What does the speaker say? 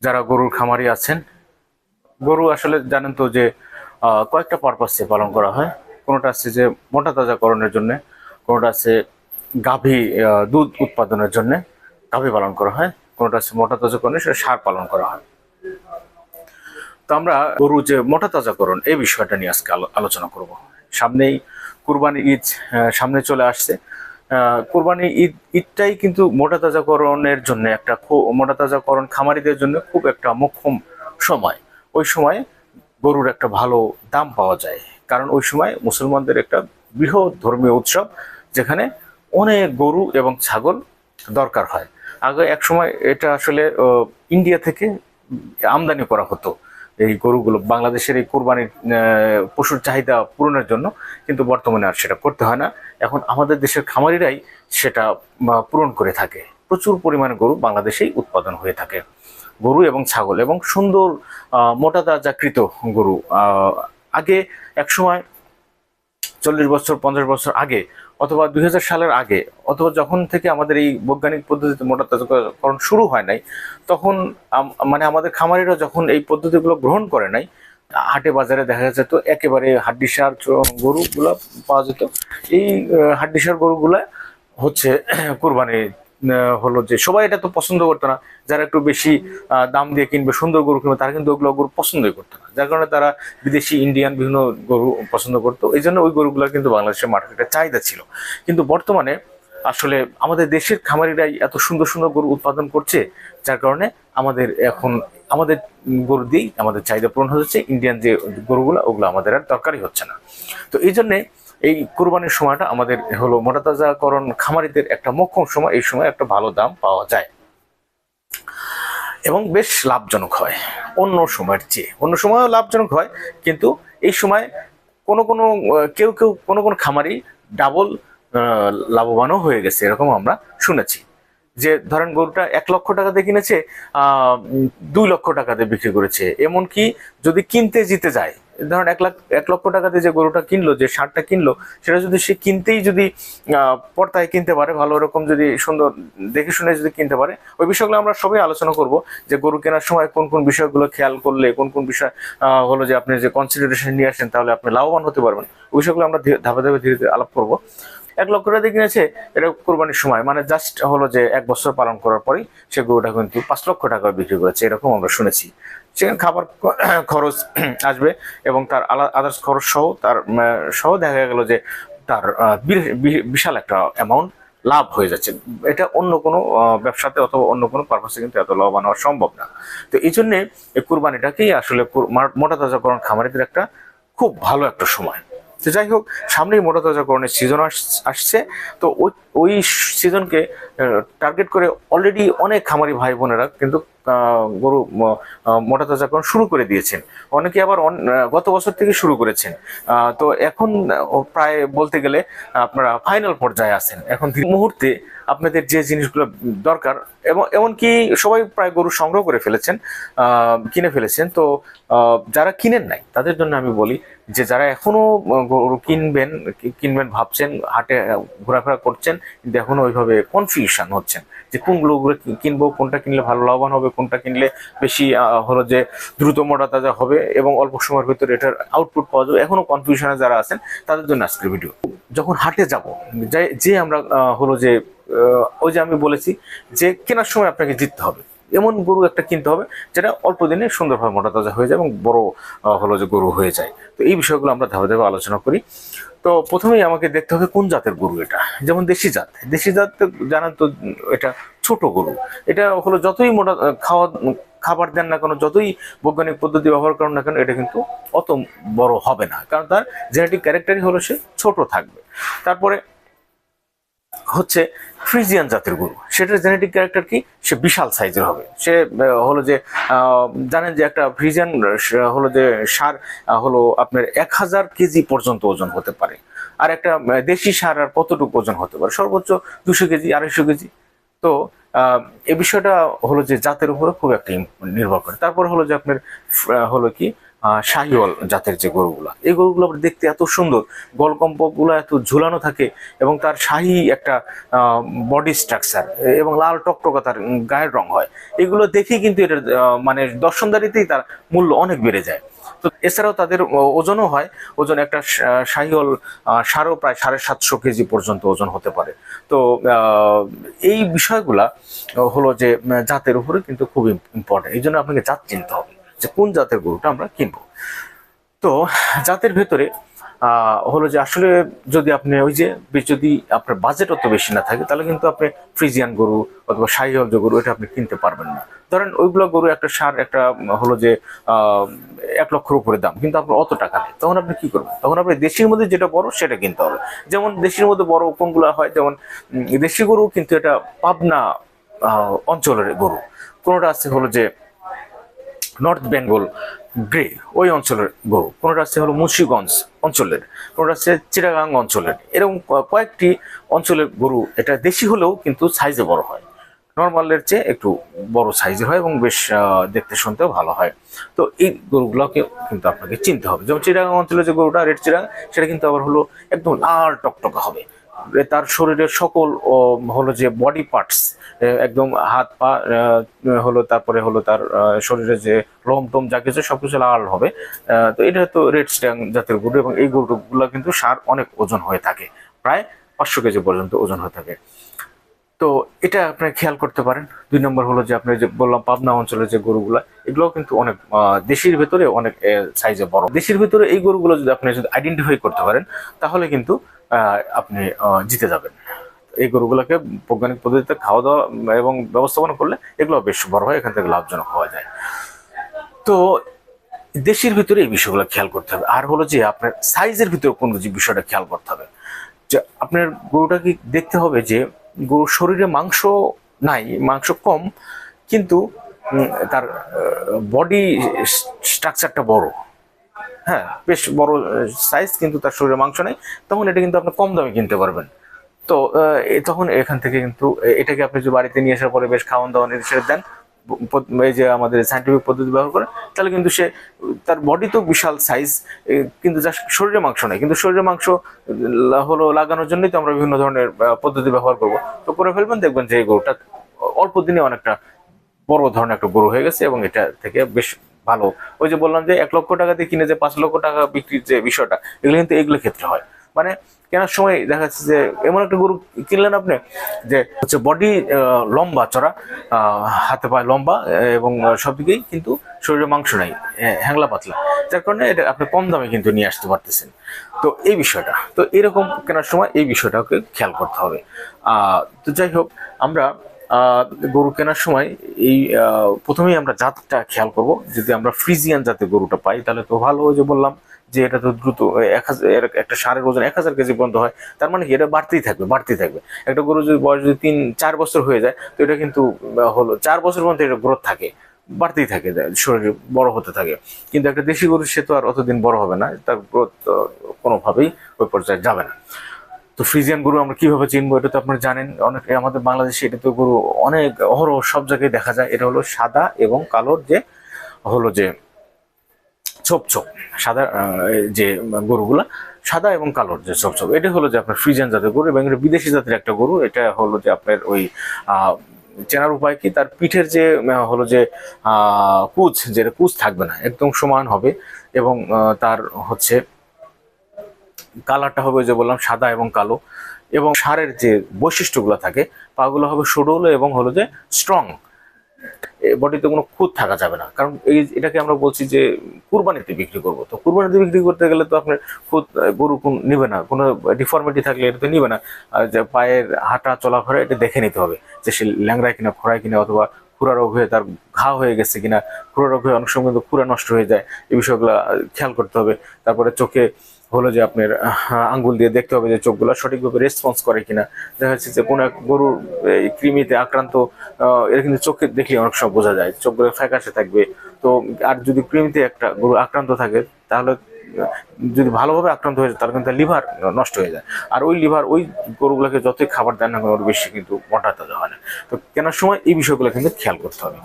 যারা গরুর খামারি আছেন, গরু আসলে জানেন তো যে কয়েকটা পারপাসে পালন করা হয়। কোনোটা আছে যে মোটা তাজাকরণের জন্য, কোনোটা আছে গাভী দুধ উৎপাদনের জন্য গাভী পালন করা হয়, কোনোটা আছে মোটা তাজাকরণে সেটা ষাঁড় পালন করা হয়। তো আমরা গরু যে মোটা তাজাকরণ এই বিষয়টা নিয়ে আজকে আলোচনা করব। সামনেই কুরবানি ঈদ সামনে চলে আসছে। কুরবানি ঈদটাই কিন্তু মোটা তাজাকরণের জন্য একটা মোটা তাজাকরণ খামারিদের জন্য খুব একটা মোক্ষম সময়। ওই সময় গরুর একটা ভালো দাম পাওয়া যায়, কারণ ওই সময় মুসলমানদের একটা বৃহৎ ধর্মীয় উৎসব, যেখানে অনেক গরু এবং ছাগল দরকার হয়। আগে এক সময় এটা আসলে ইন্ডিয়া থেকে আমদানি করা হতো এই গরুগুলো বাংলাদেশের এই কোরবানির পশুর চাহিদা পূরণের জন্য, কিন্তু বর্তমানে আর সেটা করতে হয় না। এখন আমাদের দেশের খামারিরাই সেটা পূরণ করে থাকে। প্রচুর পরিমাণে গরু বাংলাদেশেই উৎপাদন হয়ে থাকে, গরু এবং ছাগল এবং সুন্দর মোটা তাজাকৃত গরু। আগে এক সময় 40 বছর 50 বছর আগে, অথবা 2000 সালের আগে, অথবা যখন থেকে আমাদের এই বৈজ্ঞানিক পদ্ধতিতে মোটা তাজাকরণ শুরু হয় নাই, তখন মানে আমাদের খামারিরা যখন এই পদ্ধতিগুলো গ্রহণ করে নাই, হাটে বাজারে দেখা যেত একেবারে হাড্ডিসার গরুগুলা পাওয়া যেত। এই হাড্ডিসার গরুগুলা হচ্ছে কোরবানি হলো যে সবাই এটা তো পছন্দ করতো না। যারা একটু বেশি দাম দিয়ে কিনবে, সুন্দর গরু কিনবে, তারা কিন্তু ওগুলো গরু পছন্দই করতো না, যার কারণে তারা বিদেশি ইন্ডিয়ান বিভিন্ন গরু পছন্দ করতো। এই জন্য ওই গরুগুলো কিন্তু বাংলাদেশের মার্কেটে চাহিদা ছিল। কিন্তু বর্তমানে আসলে আমাদের দেশের খামারিরাই এত সুন্দর সুন্দর গরু উৎপাদন করছে, যার কারণে আমাদের এখন আমাদের গরু দিয়েই আমাদের চাহিদা পূরণ হচ্ছে। ইন্ডিয়ান যে গরুগুলো ওগুলো আমাদের আর দরকারই হচ্ছে না। তো এই জন্যে এই কোরবানির সময়টা আমাদের হলো মোটা তাজাকরণ খামারিদের একটা মোক্ষম সময়। এই সময় একটা ভালো দাম পাওয়া যায় এবং বেশ লাভজনক হয় অন্য সময়ের চেয়ে। অন্য সময়ও লাভজনক হয়, কিন্তু এই সময় কোনো কোনো কেউ কেউ কোনো কোনো খামারি ডাবল লাভবানও হয়ে গেছে, এরকম আমরা শুনেছি। যে ধরেন গরুটা 1 লক্ষ টাকা দিয়ে কিনেছে, 2 লক্ষ টাকা দিয়ে বিক্রি করেছে। এমনকি যদি কিনতে জিতে যায়, ধরেন 1 লক্ষ টাকা দিয়ে যে গরুটা কিনলো, যে ষাঁড়টা কিনলো, সেটা যদি সে কিনতেই যদি পর্তায় কিনতে পারে, ভালো রকম যদি সুন্দর দেখে শুনে যদি কিনতে পারে, ওই বিষয়গুলো আমরা সবাই আলোচনা করব। যে গরু কেনার সময় কোন কোন বিষয়গুলো খেয়াল করলে, কোন কোন বিষয় হলো যে আপনি যে কনসিডারেশন নিয়ে আসেন, তাহলে আপনি লাভবান হতে পারবেন। ওই বিষয়গুলো আমরা ধাপে ধাপে ধীরে ধীরে আলাপ করবো। 1 লক্ষ টাকা দিয়ে কিনেছে, এটা কোরবানির সময় মানে জাস্ট হলো যে 1 বছর পালন করার পরেই সে গরুটা কিন্তু 5 লক্ষ টাকা বিক্রি করেছে, এরকম আমরা শুনেছি। সেখানে খাবার খরচ আসবে এবং তার আদার্স খরচ সহ তার সহ দেখা গেল যে তার বিশাল একটা অ্যামাউন্ট লাভ হয়ে যাচ্ছে। এটা অন্য কোনো ব্যবসাতে অথবা অন্য কোনো পারপাসে কিন্তু এত লাভবান হওয়া সম্ভব না। তো এই জন্যে এই কুরবানিটাকেই আসলে মোটা তাজাকরণ খামারিদের একটা খুব ভালো একটা সময়। তো যাই হোক, সামনেই মোটা তাজাকরণের সিজন আসছে। তো ওই ওই সিজনকে টার্গেট করে অলরেডি অনেক খামারি ভাই বোনেরা কিন্তু গরু মোটা তাজাকরণ শুরু করে দিয়েছেন। অনেকে আবার গত বছর থেকে শুরু করেছেন। তো এখন প্রায় বলতে গেলে আপনারা ফাইনাল পর্যায়ে আছেন। এখন মুহূর্তে আপনাদের যে জিনিসগুলো দরকার, এবং এমনকি সবাই প্রায় গরু সংগ্রহ করে ফেলেছেন, কিনে ফেলেছেন। তো যারা কিনেন নাই তাদের জন্য আমি বলি যে যারা এখনো গরু কিনবেন ভাবছেন, হাটে ঘোরাফেরা করছেন, কিন্তু এখনো ওইভাবে কনফিউশন হচ্ছেন যে কোনগুলো কিনবো, কোনটা কিনলে ভালো লাভবান হবে, কোনটা কিনলে বেশি হলো যে দ্রুত মোটা তাজা হবে এবং অল্প সময়ের ভিতরে এটার আউটপুট পাওয়া যাবে, এখনো কনফিউশনে যারা আছেন তাদের জন্য আজকের ভিডিও। যখন হাটে যাব, যে আমরা হলো যে ওই যে আমি বলেছি যে কেনার সময় আপনাকে জিততে হবে, এমন গরু একটা কিনতে হবে যেটা অল্প দিনে সুন্দরভাবে মোটা তাজা হয়ে যায় এবং বড় হলো যে গরু হয়ে যায়। তো এই বিষয়গুলো আমরা ধাপে ধাপে আলোচনা করি। তো প্রথমেই আমাকে দেখতে হবে কোন জাতের গরু এটা। যেমন দেশি জাত জানেন তো, এটা ছোট গরু। এটা হলো যতই মোটা খাবার দেন না কেন, যতই বৈজ্ঞানিক পদ্ধতি ব্যবহার করেন না কেন, এটা কিন্তু অত বড় হবে না, কারণ তার জেনেটিক ক্যারেক্টারই হলো সে ছোট থাকবে। তারপরে হচ্ছে ফ্রিজিয়ান জাতের গরু, সেটার জেনেটিক ক্যারেক্টার কি, সে বিশাল সাইজের হবে। সে হলো যে জানেন যে একটা ফ্রিজিয়ান হলো যে ষাঁড় হলো আপনার 1000 কেজি পর্যন্ত ওজন হতে পারে। আর একটা দেশি ষাঁড় আর কতটুকু ওজন হতে পারে, সর্বোচ্চ 200 কেজি 250 কেজি। তো এই বিষয়টা হলো যে জাতের উপরে খুব একটা নির্ভর করে। তারপর হলো যে আপনার হলো কি শাহিওয়াল জাতের যে গরুগুলা, এই গরুগুলো দেখতে এত সুন্দর, গলকম্পগুলো এত ঝুলানো থাকে এবং তার শাহী একটা বডি স্ট্রাকচার এবং লাল টকটকা তার গায়ের রং হয়, এগুলো দেখেই কিন্তু এটার মানে দর্শনদারিতেই তার মূল্য অনেক বেড়ে যায়। তো এছাড়াও তাদের ওজনও হয়, ওজন একটা শাহিওয়াল ষাঁড়ও প্রায় 750 কেজি পর্যন্ত ওজন হতে পারে। তো এই বিষয়গুলা হলো যে জাতের উপরে কিন্তু খুব ইম্পর্টেন্ট, এই জন্য আপনাকে জাত চিনতে হবে যে কোন জাতের গরুটা আমরা কিনবো। তো জাতের ভেতরে হলো যে আসলে যদি আপনি ওই যে যদি আপনার বাজেট অত বেশি না থাকে, তাহলে কিন্তু আপনি ফ্রিজিয়ান গরু অথবা শাহিওয়াল যে গরু, এটা আপনি কিনতে পারবেন না। ধরেন ওইগুলো গরু একটা সার একটা হলো যে 1 লক্ষের উপরে দাম, কিন্তু আপনার অত টাকা নেই, তখন আপনি কি করবেন? তখন আপনি দেশির মধ্যে যেটা বড় সেটা কিনতে হবে। যেমন দেশির মধ্যে বড় কোনগুলো হয়, যেমন দেশি গরু কিন্তু এটা পাবনা অঞ্চলের গরু, কোনোটা আছে হলো যে নর্থ বেঙ্গল গ্রে ওই অঞ্চলের গরু, কোনোটা আছে হলো মুন্সিগঞ্জ অঞ্চলের, কোনোটা আছে চিটাগাং অঞ্চলের, এরকম কয়েকটি অঞ্চলের গরু এটা দেশি হলেও কিন্তু সাইজে বড় হয়, নর্মালের চেয়ে একটু বড় সাইজের হয় এবং বেশ দেখতে শুনতেও ভালো হয়। তো এই গরুগুলোকে কিন্তু আপনাকে চিনতে হবে। যেমন চিটাগাং অঞ্চলের যে গরুটা রেড চিটাগাং, সেটা কিন্তু আবার হলো একদম লাল টকটকা হবে, তার শরীরের সকল হলো যে বডি পার্টস একদম হাত পা হলো, তারপরে হলো তার শরীরে যে লোম টোম যা কিছু সবকিছু লাল হবে। তো এটা তো রেড স্ট্যাং জাতের গরু এবং এই গরুগুলো কিন্তু সার অনেক ওজন হয়ে থাকে, প্রায় 500 কেজি পর্যন্ত ওজন হয়ে থাকে। তো এটা আপনি খেয়াল করতে পারেন। 2 নম্বর হলো যে আপনি যে বললাম পাবনা অঞ্চলের যে গরুগুলা, এগুলোও কিন্তু অনেক দেশির ভেতরে অনেক সাইজে বড়। দেশির ভেতরে এই গরুগুলো যদি আপনি যদি আইডেন্টিফাই করতে পারেন, তাহলে কিন্তু আপনি জিতে যাবেন। এই গরুগুলোকে বৈজ্ঞানিক পদ্ধতিতে খাওয়া দাওয়া এবং ব্যবস্থাপনা করলে এগুলো বেশ বড় হয়, এখান থেকে লাভজনক হওয়া যায়। তো দেশের ভিতরে এই বিষয়গুলো খেয়াল করতে হবে। আর হলো যে আপনার সাইজের ভিতরে কোন যে বিষয়টা খেয়াল করতে হবে, যে আপনার গরুটাকে দেখতে হবে যে গরুর শরীরে মাংস নাই, মাংস কম, কিন্তু তার বডি স্ট্রাকচারটা বড়, হ্যাঁ বেশ বড় সাইজ, কিন্তু তার শরীরে মাংস নেই, তখন এটা কিন্তু আপনি কম দামে কিনতে পারবেন। তো তখন এখান থেকে কিন্তু এটাকে আপনি যদি বাড়িতে নিয়ে আসার পরে বেশ খাওয়ান দাওয়ান এসে দেন, এই যে আমাদের সাইন্টিফিক পদ্ধতি ব্যবহার করে, তাহলে কিন্তু সে তার বডি তো বিশাল সাইজ, কিন্তু যার শরীরে মাংস নেই, কিন্তু শরীরে মাংস হলো লাগানোর জন্যই তো আমরা বিভিন্ন ধরনের পদ্ধতি ব্যবহার করব। তো করে ফেলবেন, দেখবেন যে এই গরুটা অল্প দিনে অনেকটা বড় ধরনের একটা গরু হয়ে গেছে এবং এটা থেকে বেশ ভালো। ওই যে বললাম যে 1 লক্ষ টাকা দিয়ে কিনে যে 5 লক্ষ টাকা বিক্রির যে বিষয়টা, এগুলো কিন্তু এগুলো ক্ষেত্রে হয়। মানে কেনার সময় দেখা যাচ্ছে যে এমন একটা গরু কিনলেন আপনি যে হচ্ছে বডি লম্বা চড়া, হাতে পায়ে লম্বা এবং সব দিকেই, কিন্তু শরীরে মাংস নাই, হ্যাংলা পাতলা, যার কারণে এটা আপনি কম দামে কিন্তু নিয়ে আসতে পারতেছেন। তো এই বিষয়টা, তো এরকম কেনার সময় এই বিষয়টাকে খেয়াল করতে হবে। তো যাই হোক, আমরা গরু কেনার সময় এই প্রথমেই আমরা জাতটা খেয়াল করব। যদি আমরা ফ্রিজিয়ান জাতের গরুটা পাই তাহলে তো ভালো। যে বললাম যে এটা তো দ্রুত 1000, একটা ষাঁড়ের ওজন 1000 কেজি পর্যন্ত হয়, তার মানে কি এটা বাড়তেই থাকবে বাড়তেই থাকবে। একটা গরু যদি বয়স যদি 3-4 বছর হয়ে যায়, তো এটা কিন্তু হলো 4 বছর পর্যন্ত এটা গ্রোথ থাকে, বাড়তেই থাকে, শরীর বড় হতে থাকে। কিন্তু একটা দেশি গরু সে তো আর অতদিন বড় হবে না, তার গ্রোথ কোনোভাবেই ওই পর্যায়ে যাবে না। তো ফ্রিজিয়ান গরু আমরা কিভাবে চিনবো, এটা তো আপনারা জানেন। অনেক আমাদের বাংলাদেশে এটা তো গরু অনেক অহরহ সব জায়গায় দেখা যায়। এটা হলো সাদা এবং কালোর যে হলো যে ছোপ ছোপ সাদা, যে গরুগুলা সাদা এবং কালোর যে ছোপ ছোপ, এটা হলো যে আপনার ফ্রিজিয়ান জাতের গরু এবং এটা বিদেশি জাতের একটা গরু। এটা হলো যে আপনার ওই চেনার উপায় কি, তার পিঠের যে হলো যে কুচ, যেটা কুচ থাকবে না, একদম সমান হবে এবং তার হচ্ছে কালারটা হবে যে বললাম সাদা এবং কালো, এবং ষাঁড়ের যে বৈশিষ্ট্যগুলো থাকে, পাগুলো হবে সরল এবং হলো যে স্ট্রং, বডিতে কোনো খুঁত থাকা যাবে না। কারণ এটাকে আমরা বলছি যে কুরবানিতে বিক্রি করবো। তো কুরবানিতে বিক্রি করতে গেলে তো আপনার খুঁত গরু নিবে না, কোনো ডিফর্মিটি থাকলে এটা তো নিবে না। আর যে পায়ের হাঁটা চলাফেরা এটা দেখে নিতে হবে যে সে ল্যাংড়ায় কিনা, খোড়ায় কিনা, অথবা খুরা রোগ হয়ে তার ঘা হয়ে গেছে কিনা। খুরা রোগ হয়ে অনেক সময় কিন্তু খুরা নষ্ট হয়ে যায়, এই বিষয়গুলো খেয়াল করতে হবে। তারপরে চোখে হলো যে আপনার আঙ্গুল দিয়ে দেখতে হবে যে চোখগুলো সঠিকভাবে রেসপন্স করে কিনা। দেখা যাচ্ছে যে কোনো এক গরুর এই কৃমিতে আক্রান্ত, এটা কিন্তু চোখে দেখলে অনেক সময় বোঝা যায়, চোখগুলো ফ্যাকাশে থাকবে। তো আর যদি কৃমিতে একটা গরু আক্রান্ত থাকে, তাহলে যদি ভালোভাবে আক্রান্ত হয়ে যায় তাহলে কিন্তু লিভার নষ্ট হয়ে যায়। আর ওই লিভার ওই গরুগুলোকে যতই খাবার দেন না কেন, ওর বেশি কিন্তু মোটা তাজা হয় না। তো কেনার সময় এই বিষয়গুলো কিন্তু খেয়াল করতে হবে।